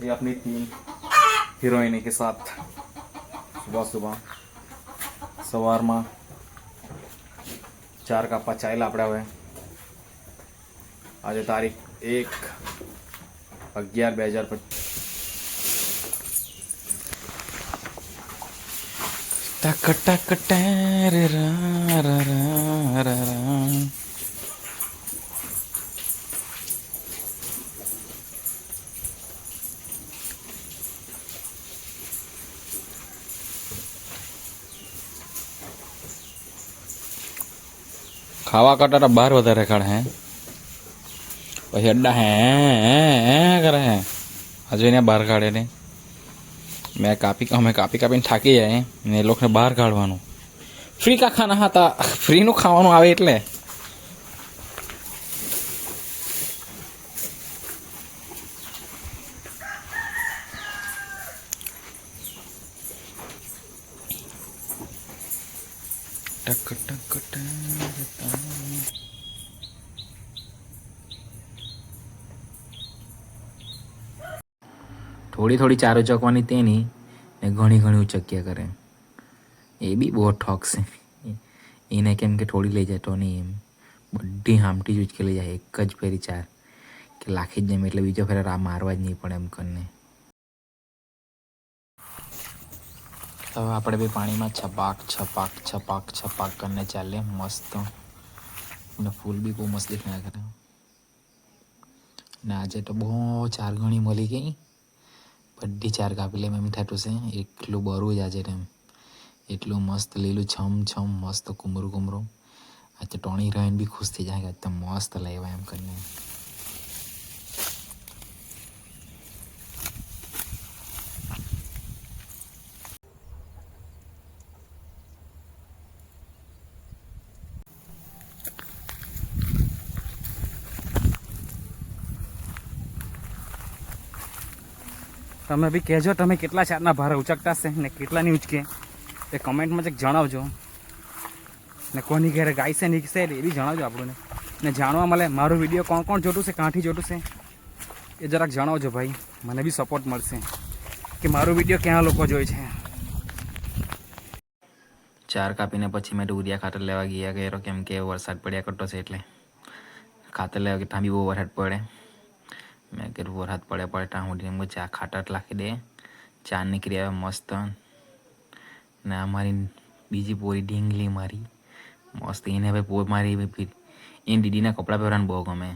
ये अपनी तीन हीरोइन के साथ सुबह सुबह सवार में 4 कप चाय लापड़ा हुए आज तारीख 1/11/2025 टक टक टेर रा रा रा रा रा। खावा कटा बाहर વધારે ખાડ હે પછી અડ્ડા હે કરે હે હજુ એને બહાર કાઢે ને મેં અમે કાપી કાપીને થાકી જાય ને એ લોકોને બહાર કાઢવાનું ફ્રી કા ખાના હતા ફ્રીનું ખાવાનું આવે એટલે ટક ટક ટક થોડી થોડી ચાર ઉચકવાની તેની ને ઘણી ઘણી ઉચક્યા કરે એ બી બહુ ઠોક છે એને કેમ કે થોડી લઈ જાય તો નહીં એમ બધી હામટી જ ઉચકી લઈ જાય એક જ ફેરી ચાર કે લાખી જ જેમ એટલે બીજો ફેર આ મારવા જ નહીં પડે એમ કરીને હવે આપણે બી પાણીમાં છપાક છપાક છપાક છપાક કરીને ચાલે મસ્ત ને ફૂલ બી બહુ મસ્ત દેખાયા કરે ને આજે તો બહુ ચાર ગણી મળી ગઈ બધી ચાર કાપી લે એમ થતું છે એટલું બરું જ આજે એમ એટલું મસ્ત લીલું છમ છમ મસ્ત કુમરું કુમરું આજે ટોણી રહીને બી ખુશ થઈ જાય કે મસ્ત લેવા એમ કરીને તમે બી કહેજો તમે કેટલા ચારના ભારે ઉચકતા છે ને કેટલાની ઉચકે એ કમેન્ટમાં જ જણાવજો ને કોની ઘરે ગાય છે નીકળશે એ બી જણાવજો આપણને ને જાણવા મળે મારો વિડીયો કોણ કોણ જોતું છે કાંઠી જોતું છે એ જરાક જણાવજો ભાઈ મને બી સપોર્ટ મળશે કે મારો વિડીયો ક્યાં લોકો જોઈ છે ચાર કાપીને પછી મેં ઉરિયા ખાતર લેવા ગયા ગયો કેમ કે વરસાદ પડ્યા કરતો છે એટલે ખાતર લેવા કે ત્યાં બી બહુ વરસાદ પડે મેં કીધું વરસાદ પડે ત્યાં હું એમ ચા ખાતર નાખી દે ચા નીકળી આવે મસ્ત ને અમારી બીજી પોરી ઢીંગલી મારી મસ્ત એને હવે મારી એની દીદીના કપડાં પહેરવાનું બહુ ગમે